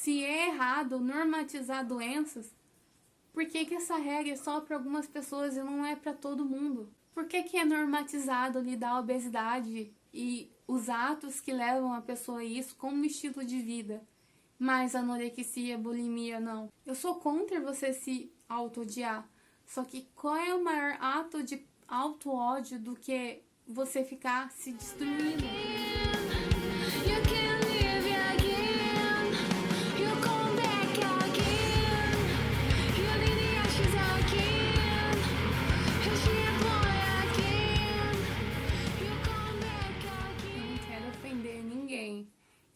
Se é errado normatizar doenças, por que essa regra é só para algumas pessoas e não é para todo mundo? Por que é normatizado lidar a obesidade e os atos que levam a pessoa a isso como estilo de vida, mas anorexia, bulimia não? Eu sou contra você se auto-odiar, só que qual é o maior ato de auto-ódio do que você ficar se destruindo?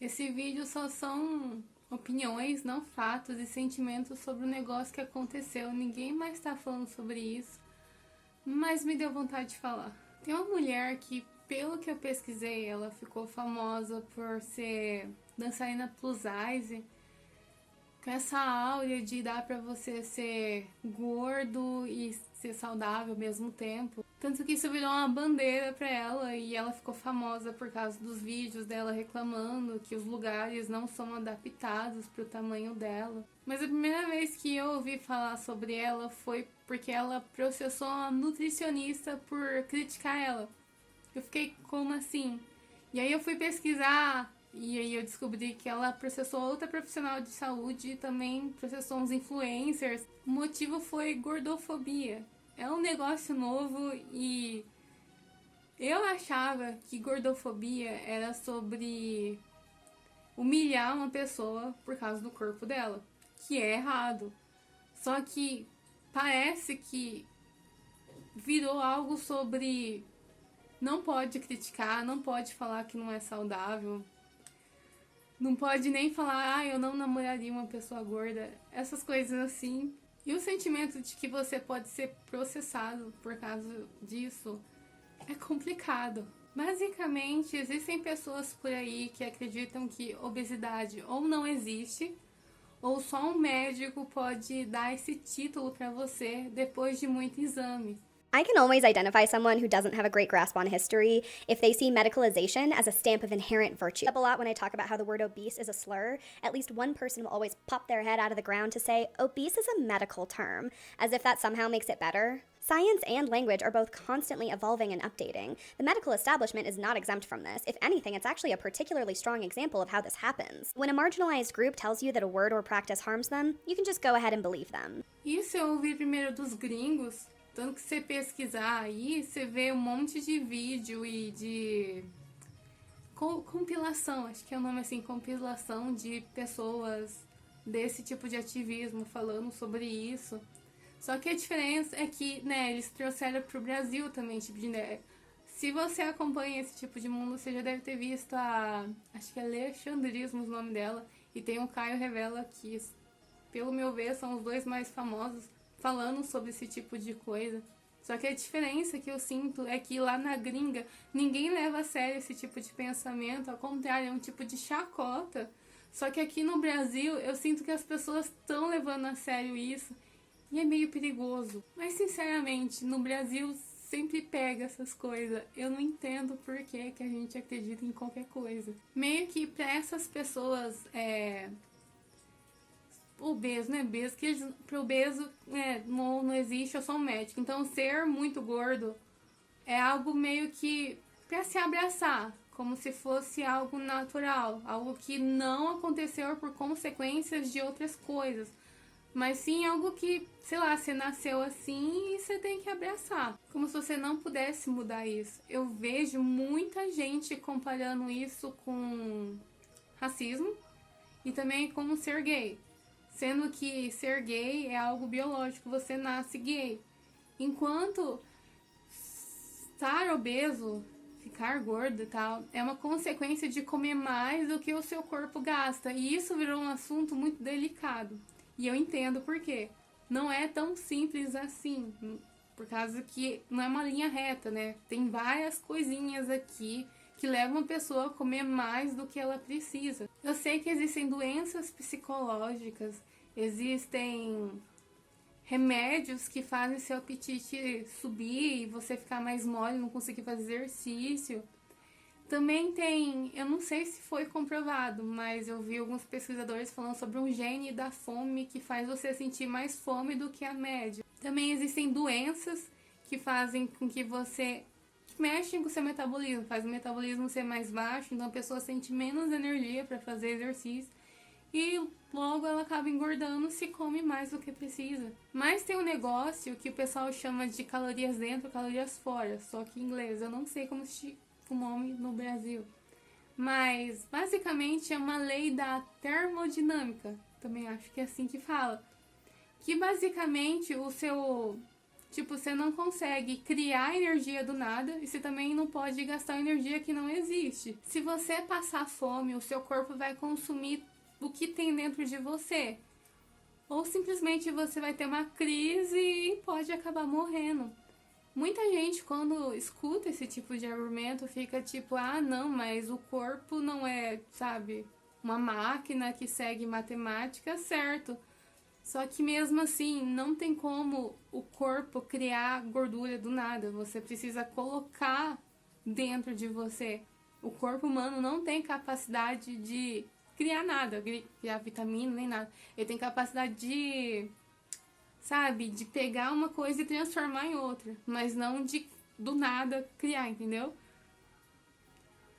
Esse vídeo só são opiniões, não fatos e sentimentos sobre o negócio que aconteceu. Ninguém mais tá falando sobre isso, mas me deu vontade de falar. Tem uma mulher que, pelo que eu pesquisei, ela ficou famosa por ser dançarina plus size, com essa áurea de dar pra você ser gordo e ser saudável ao mesmo tempo. Tanto que isso virou uma bandeira pra ela e ela ficou famosa por causa dos vídeos dela reclamando que os lugares não são adaptados pro tamanho dela. Mas a primeira vez que eu ouvi falar sobre ela foi porque ela processou uma nutricionista por criticar ela. Eu fiquei, como assim? E aí eu fui pesquisar e aí eu descobri que ela processou outra profissional de saúde e também processou uns influencers. O motivo foi gordofobia. É um negócio novo e eu achava que gordofobia era sobre humilhar uma pessoa por causa do corpo dela, que é errado. Só que parece que virou algo sobre não pode criticar, não pode falar que não é saudável, não pode nem falar, eu não namoraria uma pessoa gorda, essas coisas assim. E o sentimento de que você pode ser processado por causa disso é complicado. Basicamente, existem pessoas por aí que acreditam que obesidade ou não existe, ou só um médico pode dar esse título para você depois de muito exame. I can always identify someone who doesn't have a great grasp on history if they see medicalization as a stamp of inherent virtue. A lot when I talk about how the word obese is a slur, at least one person will always pop their head out of the ground to say, obese is a medical term, as if that somehow makes it better. Science and language are both constantly evolving and updating. The medical establishment is not exempt from this. If anything, it's actually a particularly strong example of how this happens. When a marginalized group tells you that a word or practice harms them, you can just go ahead and believe them. Isso eu ouvi primeiro dos gringos. Tanto que você pesquisar aí, você vê um monte de vídeo e de compilação, acho que é o nome assim, compilação de pessoas desse tipo de ativismo falando sobre isso. Só que a diferença é que, né, eles trouxeram pro Brasil também esse tipo de ideia. Se você acompanha esse tipo de mundo, você já deve ter visto acho que é Alexandrismo o nome dela, e tem o Caio Revela, que, pelo meu ver, são os dois mais famosos falando sobre esse tipo de coisa. Só que a diferença que eu sinto é que lá na gringa ninguém leva a sério esse tipo de pensamento, ao contrário, é um tipo de chacota. Só que aqui no Brasil eu sinto que as pessoas estão levando a sério isso e é meio perigoso. Mas sinceramente, no Brasil sempre pega essas coisas. Eu não entendo por que a gente acredita em qualquer coisa. Meio que pra essas pessoas obeso, né? Obeso, que pro obeso não existe, eu sou um médico. Então, ser muito gordo é algo meio que pra se abraçar, como se fosse algo natural, algo que não aconteceu por consequências de outras coisas, mas sim algo que, sei lá, você nasceu assim e você tem que abraçar, como se você não pudesse mudar isso. Eu vejo muita gente comparando isso com racismo e também com ser gay. Sendo que ser gay é algo biológico, você nasce gay. Enquanto estar obeso, ficar gordo e tal, é uma consequência de comer mais do que o seu corpo gasta. E isso virou um assunto muito delicado. E eu entendo por quê. Não é tão simples assim, por causa que não é uma linha reta, né? Tem várias coisinhas aqui que levam a pessoa a comer mais do que ela precisa. Eu sei que existem doenças psicológicas, existem remédios que fazem seu apetite subir e você ficar mais mole, não conseguir fazer exercício. Também tem, eu não sei se foi comprovado, mas eu vi alguns pesquisadores falando sobre um gene da fome que faz você sentir mais fome do que a média. Também existem doenças que fazem com que você mexem com o seu metabolismo, faz o metabolismo ser mais baixo, então a pessoa sente menos energia para fazer exercício e logo ela acaba engordando se come mais do que precisa. Mas tem um negócio que o pessoal chama de calorias dentro, calorias fora, só que em inglês, eu não sei como se o nome no Brasil. Mas basicamente é uma lei da termodinâmica, também acho que é assim que fala. Que basicamente o seu, tipo, você não consegue criar energia do nada e você também não pode gastar energia que não existe. Se você passar fome, o seu corpo vai consumir o que tem dentro de você. Ou simplesmente você vai ter uma crise e pode acabar morrendo. Muita gente, quando escuta esse tipo de argumento, fica tipo, ah, não, mas o corpo não é, sabe, uma máquina que segue matemática, certo? Só que mesmo assim, não tem como o corpo criar gordura do nada. Você precisa colocar dentro de você. O corpo humano não tem capacidade de criar nada, criar vitamina nem nada. Ele tem capacidade de, sabe, de pegar uma coisa e transformar em outra, mas não de do nada criar, entendeu?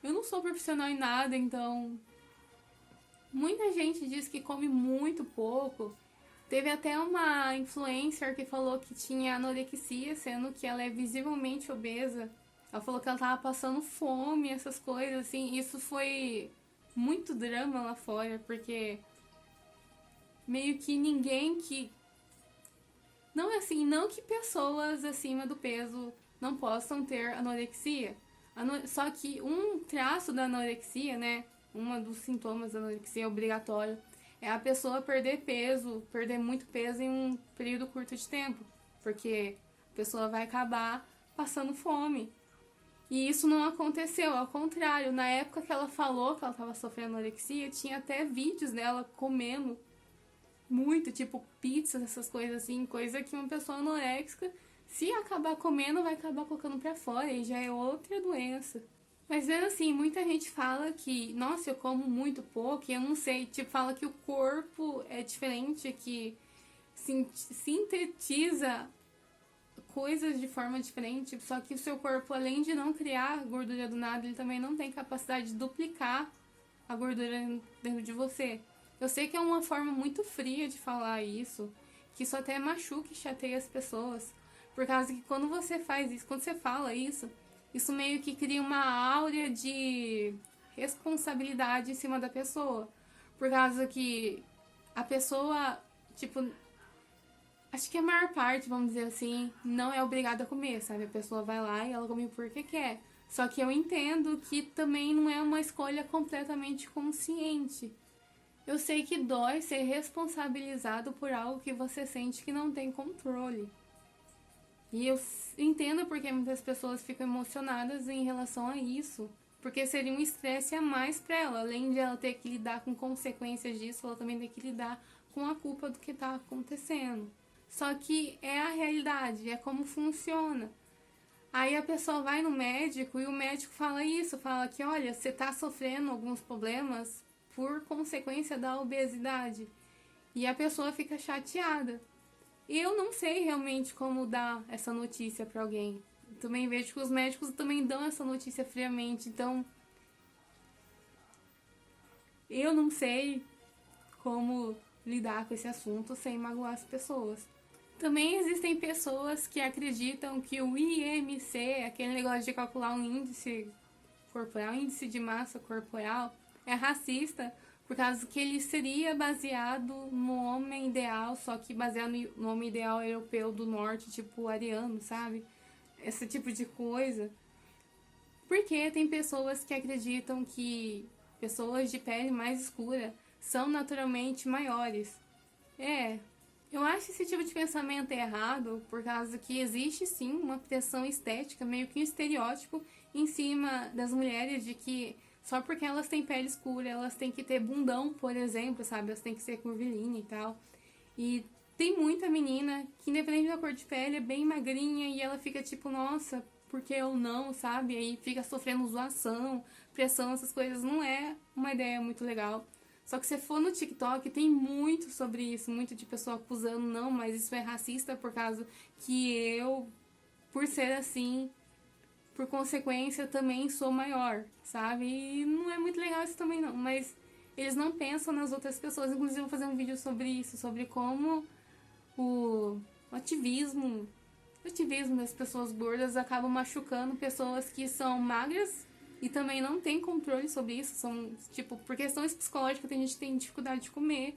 Eu não sou profissional em nada, então muita gente diz que come muito pouco. Teve até uma influencer que falou que tinha anorexia, sendo que ela é visivelmente obesa. Ela falou que ela tava passando fome, essas coisas, assim. Isso foi muito drama lá fora, porque meio que ninguém que... Não é assim, não que pessoas acima do peso não possam ter anorexia. Só que um traço da anorexia, né? Um dos sintomas da anorexia obrigatório é a pessoa perder peso, perder muito peso em um período curto de tempo. Porque a pessoa vai acabar passando fome. E isso não aconteceu, ao contrário. Na época que ela falou que ela estava sofrendo anorexia, tinha até vídeos dela comendo muito, tipo pizza, essas coisas assim. Coisa que uma pessoa anoréxica, se acabar comendo, vai acabar colocando pra fora e já é outra doença. Mas mesmo assim, muita gente fala que, nossa, eu como muito pouco e eu não sei, tipo, fala que o corpo é diferente, que sintetiza coisas de forma diferente, só que o seu corpo, além de não criar gordura do nada, ele também não tem capacidade de duplicar a gordura dentro de você. Eu sei que é uma forma muito fria de falar isso, que isso até machuca e chateia as pessoas, por causa que quando você faz isso, quando você fala isso meio que cria uma áurea de responsabilidade em cima da pessoa, por causa que a pessoa, tipo, acho que a maior parte, vamos dizer assim, não é obrigada a comer, sabe? A pessoa vai lá e ela come porque quer. Só que eu entendo que também não é uma escolha completamente consciente. Eu sei que dói ser responsabilizado por algo que você sente que não tem controle. E eu entendo porque muitas pessoas ficam emocionadas em relação a isso. Porque seria um estresse a mais pra ela. Além de ela ter que lidar com consequências disso, ela também tem que lidar com a culpa do que tá acontecendo. Só que é a realidade, é como funciona. Aí a pessoa vai no médico e o médico fala isso, fala que, olha, você tá sofrendo alguns problemas por consequência da obesidade. E a pessoa fica chateada. E eu não sei realmente como dar essa notícia pra alguém. Também vejo que os médicos também dão essa notícia friamente, então eu não sei como lidar com esse assunto sem magoar as pessoas. Também existem pessoas que acreditam que o IMC, aquele negócio de calcular um índice corporal, índice de massa corporal, é racista, por causa que ele seria baseado no homem ideal, só que baseado no homem ideal europeu do norte, tipo ariano, sabe? Esse tipo de coisa. Porque tem pessoas que acreditam que pessoas de pele mais escura são naturalmente maiores. Eu acho esse tipo de pensamento errado, por causa que existe sim uma pressão estética, meio que um estereótipo em cima das mulheres de que só porque elas têm pele escura, elas têm que ter bundão, por exemplo, sabe? Elas têm que ser curvilínea e tal. E tem muita menina que, independente da cor de pele, é bem magrinha e ela fica tipo, nossa, por que eu não, sabe? Aí fica sofrendo zoação, pressão, essas coisas, não é uma ideia muito legal. Só que se for no TikTok, tem muito sobre isso, muito de pessoa acusando, não, mas isso é racista por causa que eu, por ser assim, por consequência, também sou maior, sabe? E não é muito legal isso também não, mas eles não pensam nas outras pessoas. Inclusive, eu vou fazer um vídeo sobre isso, sobre como o ativismo das pessoas gordas acaba machucando pessoas que são magras e também não tem controle sobre isso. São, tipo, por questões psicológicas, tem gente que tem dificuldade de comer,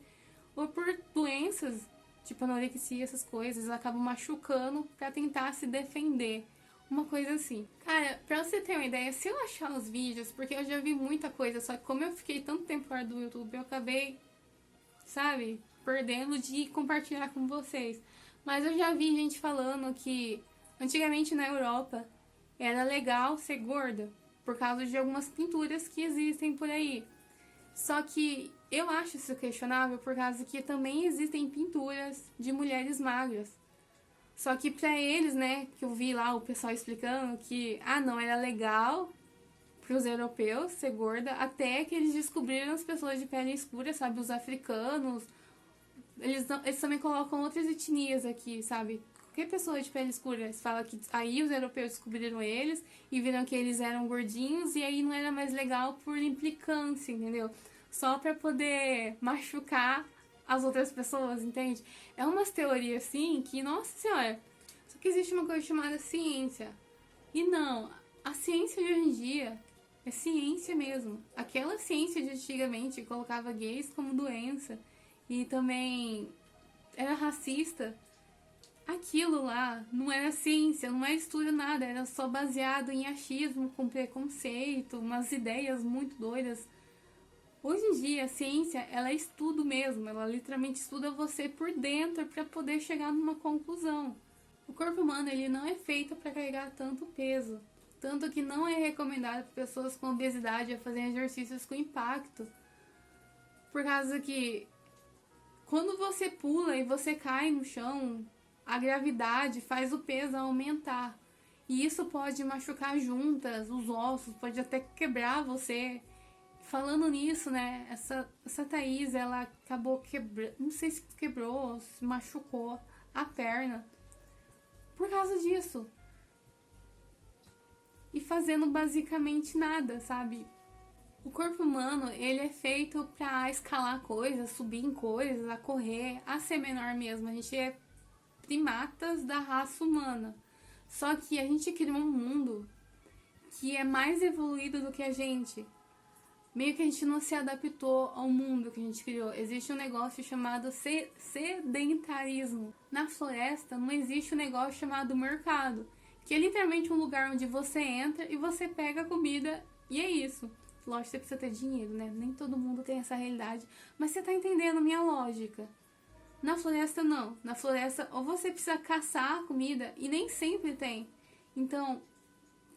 ou por doenças, tipo anorexia, essas coisas, acabam machucando pra tentar se defender. Uma coisa assim. Cara, pra você ter uma ideia, se eu achar os vídeos, porque eu já vi muita coisa, só que como eu fiquei tanto tempo fora do YouTube, eu acabei, sabe, perdendo de compartilhar com vocês. Mas eu já vi gente falando que antigamente na Europa era legal ser gorda por causa de algumas pinturas que existem por aí. Só que eu acho isso questionável por causa que também existem pinturas de mulheres magras. Só que pra eles, né, que eu vi lá o pessoal explicando que, não, era legal pros europeus ser gorda, até que eles descobriram as pessoas de pele escura, sabe, os africanos. Eles também colocam outras etnias aqui, sabe? Qualquer pessoa de pele escura, eles falam que aí os europeus descobriram eles e viram que eles eram gordinhos e aí não era mais legal por implicância, entendeu? Só pra poder machucar as outras pessoas, entende? É umas teorias assim que, nossa senhora, só que existe uma coisa chamada ciência. E não, a ciência de hoje em dia é ciência mesmo. Aquela ciência de antigamente que colocava gays como doença e também era racista. Aquilo lá não era ciência, não é estudo nada, era só baseado em achismo, com preconceito, umas ideias muito doidas. Hoje em dia, a ciência, ela é estudo mesmo, ela literalmente estuda você por dentro para poder chegar numa conclusão. O corpo humano, ele não é feito para carregar tanto peso, tanto que não é recomendado para pessoas com obesidade a fazerem exercícios com impacto. Por causa que quando você pula e você cai no chão, a gravidade faz o peso aumentar. E isso pode machucar juntas, os ossos, pode até quebrar você. Falando nisso, né, essa Thaís, ela acabou quebrando, não sei se quebrou, se machucou a perna por causa disso. E fazendo basicamente nada, sabe? O corpo humano, ele é feito pra escalar coisas, subir em coisas, a correr, a ser menor mesmo. A gente é primatas da raça humana. Só que a gente criou um mundo que é mais evoluído do que a gente. Meio que a gente não se adaptou ao mundo que a gente criou. Existe um negócio chamado sedentarismo. Na floresta não existe um negócio chamado mercado, que é literalmente um lugar onde você entra e você pega a comida e é isso. Lógico que você precisa ter dinheiro, né? Nem todo mundo tem essa realidade. Mas você tá entendendo a minha lógica. Na floresta não. Na floresta ou você precisa caçar a comida e nem sempre tem. Então,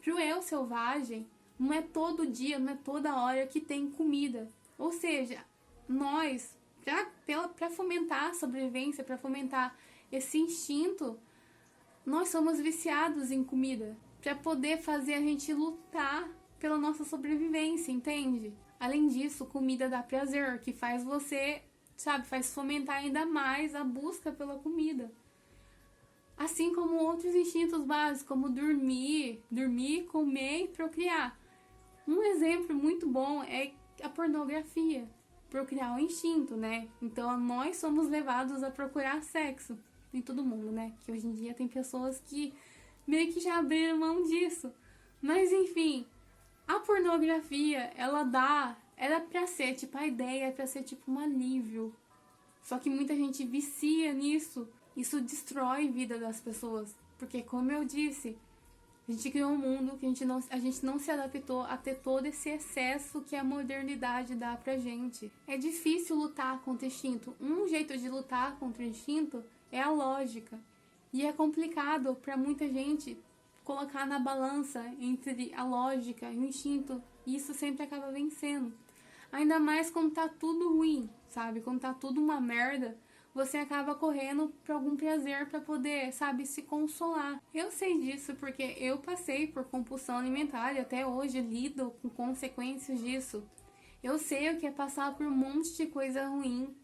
pro eu selvagem, não é todo dia, não é toda hora que tem comida. Ou seja, nós, para fomentar a sobrevivência, para fomentar esse instinto, nós somos viciados em comida. Para poder fazer a gente lutar pela nossa sobrevivência, entende? Além disso, comida dá prazer, que faz você, sabe, faz fomentar ainda mais a busca pela comida. Assim como outros instintos básicos, como dormir, comer e procriar. Um exemplo muito bom é a pornografia, procriar o instinto, né? Então nós somos levados a procurar sexo em todo mundo, né? Que hoje em dia tem pessoas que meio que já abriram mão disso. Mas enfim, a pornografia, era pra ser, tipo, a ideia é pra ser tipo um alívio. Só que muita gente vicia nisso. Isso destrói a vida das pessoas. Porque, como eu disse, a gente criou um mundo que a gente não se adaptou a ter todo esse excesso que a modernidade dá pra gente. É difícil lutar contra o instinto. Um jeito de lutar contra o instinto é a lógica. E é complicado pra muita gente colocar na balança entre a lógica e o instinto. E isso sempre acaba vencendo. Ainda mais quando tá tudo ruim, sabe? Quando tá tudo uma merda, você acaba correndo para algum prazer para poder, sabe, se consolar. Eu sei disso porque eu passei por compulsão alimentar e até hoje lido com consequências disso. Eu sei o que é passar por um monte de coisa ruim.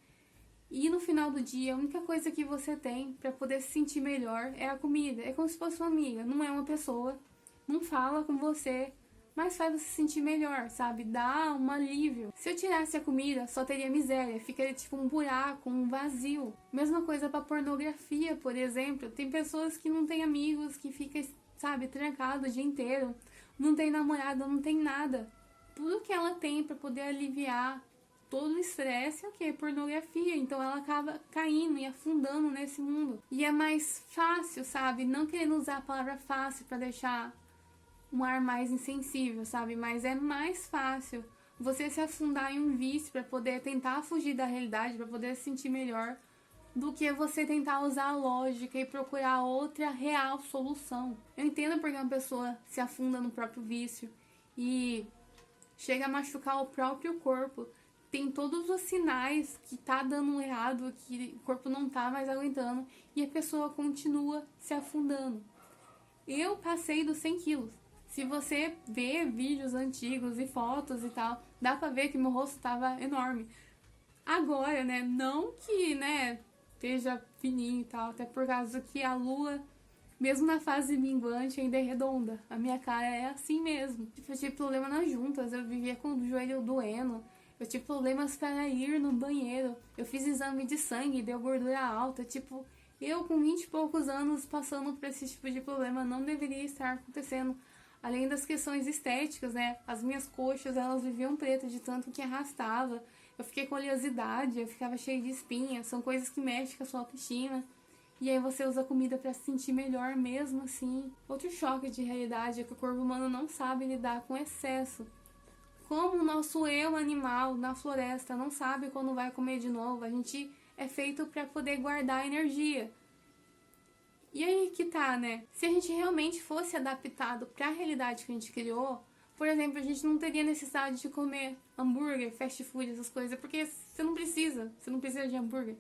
E no final do dia, a única coisa que você tem para poder se sentir melhor é a comida. É como se fosse uma amiga, não é uma pessoa. Não fala com você, mas faz você se sentir melhor, sabe? Dá um alívio. Se eu tirasse a comida, só teria miséria. Ficaria tipo um buraco, um vazio. Mesma coisa pra pornografia, por exemplo. Tem pessoas que não têm amigos, que ficam, sabe, trancado o dia inteiro. Não tem namorada, não tem nada. Tudo que ela tem pra poder aliviar todo o estresse é o que? Pornografia. Então ela acaba caindo e afundando nesse mundo. E é mais fácil, sabe? Não querendo usar a palavra fácil pra deixar um ar mais insensível, sabe? Mas é mais fácil você se afundar em um vício pra poder tentar fugir da realidade, pra poder se sentir melhor, do que você tentar usar a lógica e procurar outra real solução. Eu entendo porque uma pessoa se afunda no próprio vício e chega a machucar o próprio corpo. Tem todos os sinais que tá dando errado, que o corpo não tá mais aguentando e a pessoa continua se afundando. Eu passei dos 100 quilos. Se você vê vídeos antigos e fotos e tal, dá pra ver que meu rosto tava enorme. Agora, né, não que, né, esteja fininho e tal, até por causa que a lua, mesmo na fase minguante, ainda é redonda. A minha cara é assim mesmo. Tipo, eu tive problema nas juntas, eu vivia com o joelho doendo. Eu tive problemas para ir no banheiro. Eu fiz exame de sangue, deu gordura alta. Tipo, eu com 20 e poucos anos passando por esse tipo de problema não deveria estar acontecendo. Além das questões estéticas, né? As minhas coxas, elas viviam pretas de tanto que arrastava. Eu fiquei com oleosidade, eu ficava cheia de espinhas. São coisas que mexem com a sua autoestima. E aí você usa comida para se sentir melhor mesmo assim. Outro choque de realidade é que o corpo humano não sabe lidar com excesso. Como o nosso eu animal na floresta não sabe quando vai comer de novo, a gente é feito para poder guardar energia. E aí que tá, né? Se a gente realmente fosse adaptado para a realidade que a gente criou, por exemplo, a gente não teria necessidade de comer hambúrguer, fast food, essas coisas, porque você não precisa de hambúrguer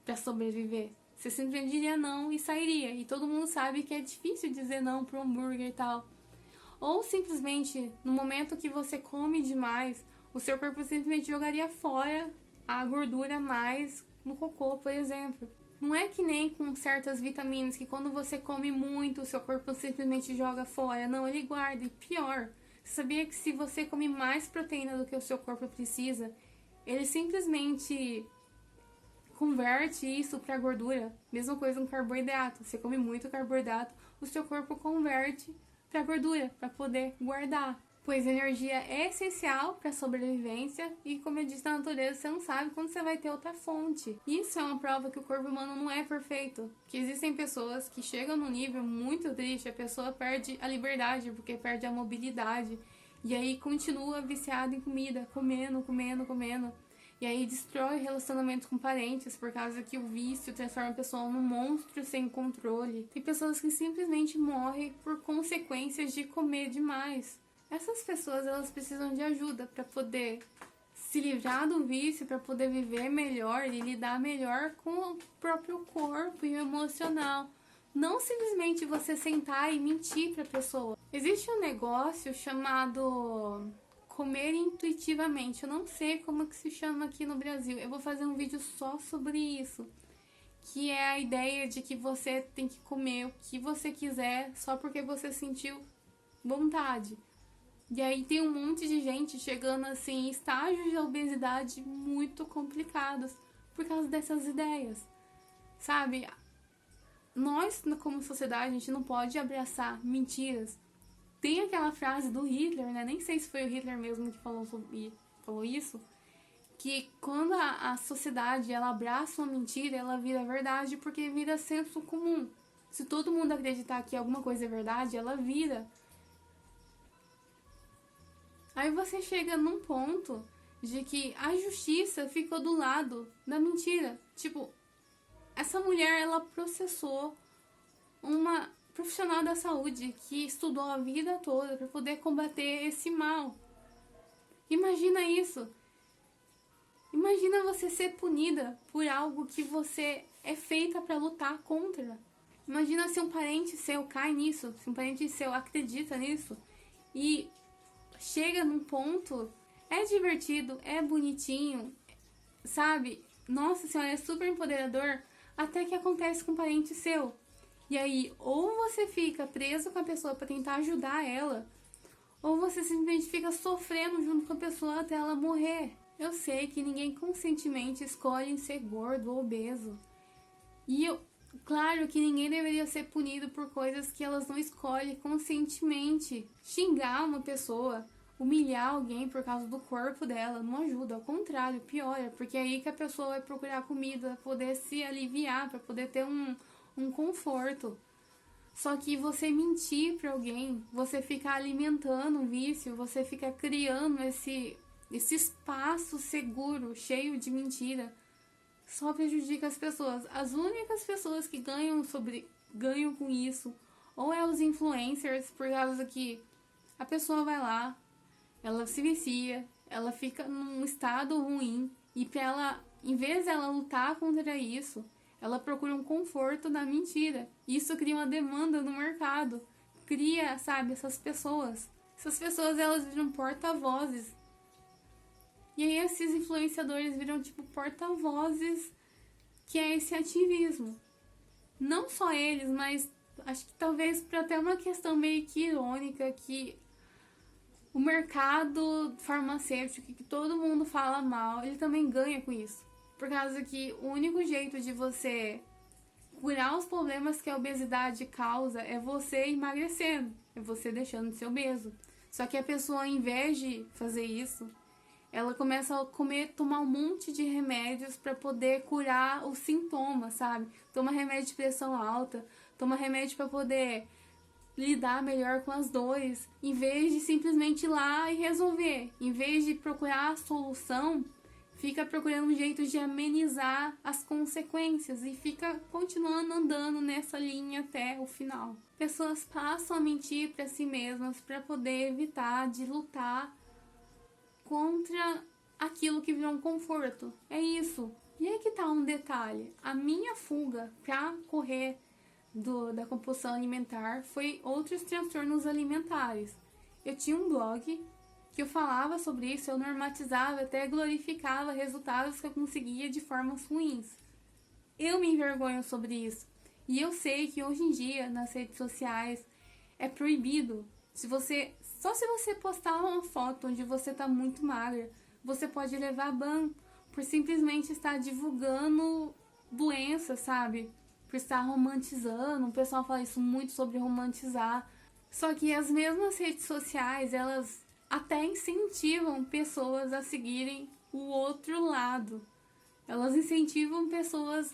para sobreviver. Você simplesmente diria não e sairia. E todo mundo sabe que é difícil dizer não pro hambúrguer e tal. Ou simplesmente, no momento que você come demais, o seu corpo simplesmente jogaria fora a gordura mais no cocô, por exemplo. Não é que nem com certas vitaminas que quando você come muito, o seu corpo simplesmente joga fora. Não, ele guarda. E pior, você sabia que se você come mais proteína do que o seu corpo precisa, ele simplesmente converte isso para gordura? Mesma coisa com carboidrato. Você come muito carboidrato, o seu corpo converte para gordura, para poder guardar. Pois energia é essencial para a sobrevivência e, como eu disse, na natureza você não sabe quando você vai ter outra fonte. Isso é uma prova que o corpo humano não é perfeito. Que existem pessoas que chegam num nível muito triste, a pessoa perde a liberdade porque perde a mobilidade. E aí continua viciada em comida, comendo. E aí destrói relacionamentos com parentes por causa que o vício transforma a pessoa num monstro sem controle. Tem pessoas que simplesmente morrem por consequências de comer demais. Essas pessoas, elas precisam de ajuda para poder se livrar do vício, para poder viver melhor e lidar melhor com o próprio corpo e o emocional. Não simplesmente você sentar e mentir para a pessoa. Existe um negócio chamado comer intuitivamente. Eu não sei como que se chama aqui no Brasil. Eu vou fazer um vídeo só sobre isso. Que é a ideia de que você tem que comer o que você quiser só porque você sentiu vontade. E aí tem um monte de gente chegando assim em estágios de obesidade muito complicados por causa dessas ideias. Sabe? Nós, como sociedade, a gente não pode abraçar mentiras. Tem aquela frase do Hitler, né? Nem sei se foi o Hitler mesmo que falou isso. Que quando a sociedade ela abraça uma mentira, ela vira verdade porque vira senso comum. Se todo mundo acreditar que alguma coisa é verdade, ela vira. Aí você chega num ponto de que a justiça ficou do lado da mentira. Tipo, essa mulher, ela processou uma profissional da saúde que estudou a vida toda para poder combater esse mal. Imagina isso. Imagina você ser punida por algo que você é feita para lutar contra. Imagina se um parente seu cai nisso, se um parente seu acredita nisso e chega num ponto, é divertido, é bonitinho, sabe? Nossa senhora, é super empoderador, até que acontece com um parente seu. E aí, ou você fica preso com a pessoa para tentar ajudar ela, ou você simplesmente fica sofrendo junto com a pessoa até ela morrer. Eu sei que ninguém conscientemente escolhe ser gordo ou obeso. Claro que ninguém deveria ser punido por coisas que elas não escolhem conscientemente. Xingar uma pessoa, humilhar alguém por causa do corpo dela não ajuda, ao contrário, piora, porque é aí que a pessoa vai procurar comida para poder se aliviar, para poder ter um conforto. Só que você mentir para alguém, você ficar alimentando um vício, você fica criando esse espaço seguro, cheio de mentira, só prejudica as pessoas. As únicas pessoas que ganham com isso, ou é os influencers, por causa que a pessoa vai lá, ela se vicia, ela fica num estado ruim, e pra ela, em vez dela lutar contra isso, ela procura um conforto na mentira. Isso cria uma demanda no mercado, cria, sabe, essas pessoas. Essas pessoas, elas viram porta-vozes. E aí esses influenciadores viram tipo porta-vozes, que é esse ativismo. Não só eles, mas acho que talvez para até uma questão meio que irônica, que o mercado farmacêutico, que todo mundo fala mal, ele também ganha com isso. Por causa que o único jeito de você curar os problemas que a obesidade causa é você emagrecendo, é você deixando de ser obeso. Só que a pessoa, ao invés de fazer isso, ela começa a tomar um monte de remédios para poder curar os sintomas, sabe? Toma remédio de pressão alta, toma remédio para poder lidar melhor com as dores, em vez de simplesmente ir lá e resolver. Em vez de procurar a solução, fica procurando jeitos de amenizar as consequências e fica continuando andando nessa linha até o final. Pessoas passam a mentir para si mesmas para poder evitar de lutar contra aquilo que virou um conforto. É isso. E aí que tá um detalhe. A minha fuga pra correr da compulsão alimentar foi outros transtornos alimentares. Eu tinha um blog que eu falava sobre isso, eu normatizava, até glorificava resultados que eu conseguia de formas ruins. Eu me envergonho sobre isso. E eu sei que hoje em dia, nas redes sociais, é proibido. Só se você postar uma foto onde você tá muito magra, você pode levar ban por simplesmente estar divulgando doenças, sabe? Por estar romantizando. O pessoal fala isso muito sobre romantizar. Só que as mesmas redes sociais, elas até incentivam pessoas a seguirem o outro lado. Elas incentivam pessoas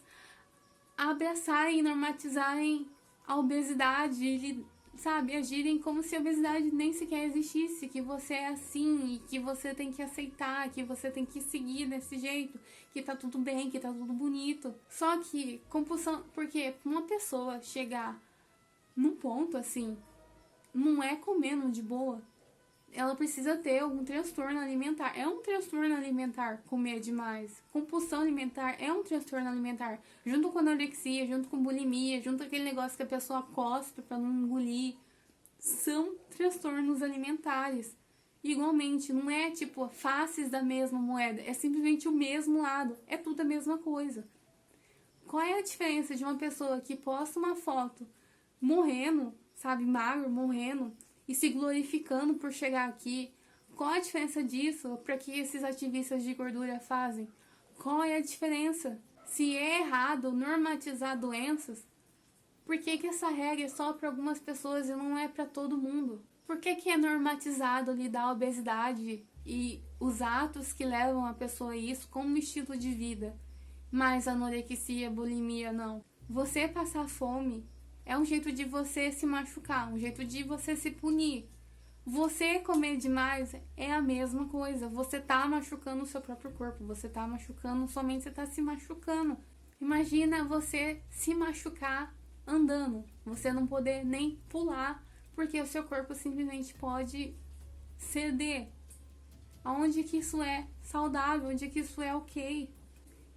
a abraçarem e normatizarem a obesidade, sabe, agirem como se a obesidade nem sequer existisse, que você é assim e que você tem que aceitar, que você tem que seguir desse jeito, que tá tudo bem, que tá tudo bonito. Só que compulsão, porque uma pessoa chegar num ponto assim, não é comendo de boa. Ela precisa ter algum transtorno alimentar. É um transtorno alimentar comer demais. Compulsão alimentar é um transtorno alimentar. Junto com anorexia, junto com bulimia, junto com aquele negócio que a pessoa cospe para não engolir. São transtornos alimentares. Igualmente, não é tipo faces da mesma moeda. É simplesmente o mesmo lado. É tudo a mesma coisa. Qual é a diferença de uma pessoa que posta uma foto morrendo, sabe, magro, morrendo, e se glorificando por chegar aqui? Qual a diferença disso para que esses ativistas de gordura fazem? Qual é a diferença? Se é errado normatizar doenças, por que essa regra é só para algumas pessoas e não é para todo mundo? Por que é normatizado lidar a obesidade e os atos que levam a pessoa a isso como estilo de vida, mas anorexia, bulimia não? Você passar fome é um jeito de você se machucar, um jeito de você se punir. Você comer demais é a mesma coisa. Você tá machucando o seu próprio corpo. Você tá machucando, somente você tá se machucando. Imagina você se machucar andando. Você não poder nem pular, porque o seu corpo simplesmente pode ceder Aonde que isso é saudável? Onde que isso é ok?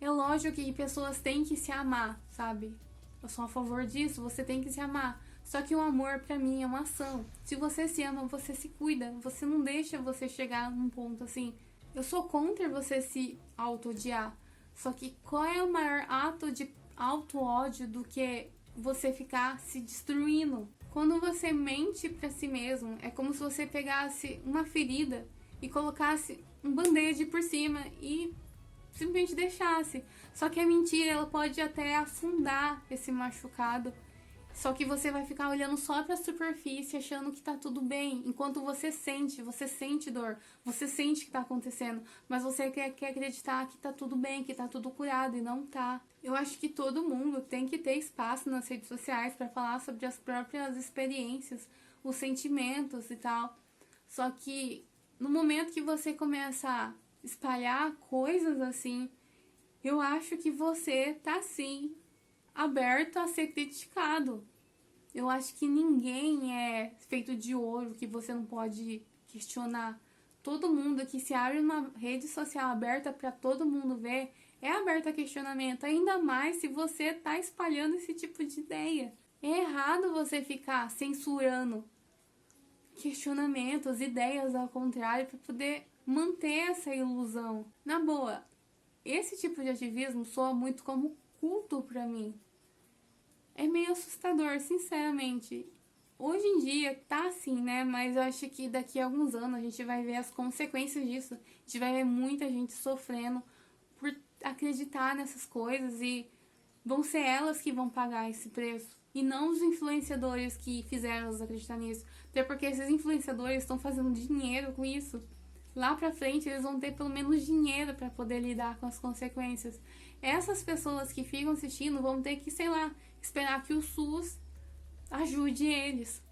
É lógico que pessoas têm que se amar, sabe? Eu sou a favor disso, você tem que se amar. Só que o amor, pra mim, é uma ação. Se você se ama, você se cuida. Você não deixa você chegar num ponto assim. Eu sou contra você se auto-odiar. Só que qual é o maior ato de auto-ódio do que você ficar se destruindo? Quando você mente pra si mesmo, é como se você pegasse uma ferida e colocasse um band-aid por cima e simplesmente deixasse. Só que a mentira, ela pode até afundar esse machucado. Só que você vai ficar olhando só pra superfície, achando que tá tudo bem. Enquanto você sente dor, você sente que tá acontecendo. Mas você quer acreditar que tá tudo bem, que tá tudo curado, e não tá. Eu acho que todo mundo tem que ter espaço nas redes sociais pra falar sobre as próprias experiências, os sentimentos e tal. Só que no momento que você começa a espalhar coisas assim, eu acho que você tá sim aberto a ser criticado. Eu acho que ninguém é feito de ouro que você não pode questionar. Todo mundo que se abre uma rede social aberta para todo mundo ver é aberto a questionamento, ainda mais se você tá espalhando esse tipo de ideia. É errado você ficar censurando questionamentos, ideias ao contrário, para poder manter essa ilusão. Na boa, esse tipo de ativismo soa muito como culto pra mim. É meio assustador, sinceramente. Hoje em dia tá assim, né? Mas eu acho que daqui a alguns anos a gente vai ver as consequências disso. A gente vai ver muita gente sofrendo por acreditar nessas coisas e vão ser elas que vão pagar esse preço. E não os influenciadores que fizeram elas acreditar nisso. Até porque esses influenciadores estão fazendo dinheiro com isso. Lá pra frente eles vão ter pelo menos dinheiro para poder lidar com as consequências. Essas pessoas que ficam assistindo vão ter que, sei lá, esperar que o SUS ajude eles.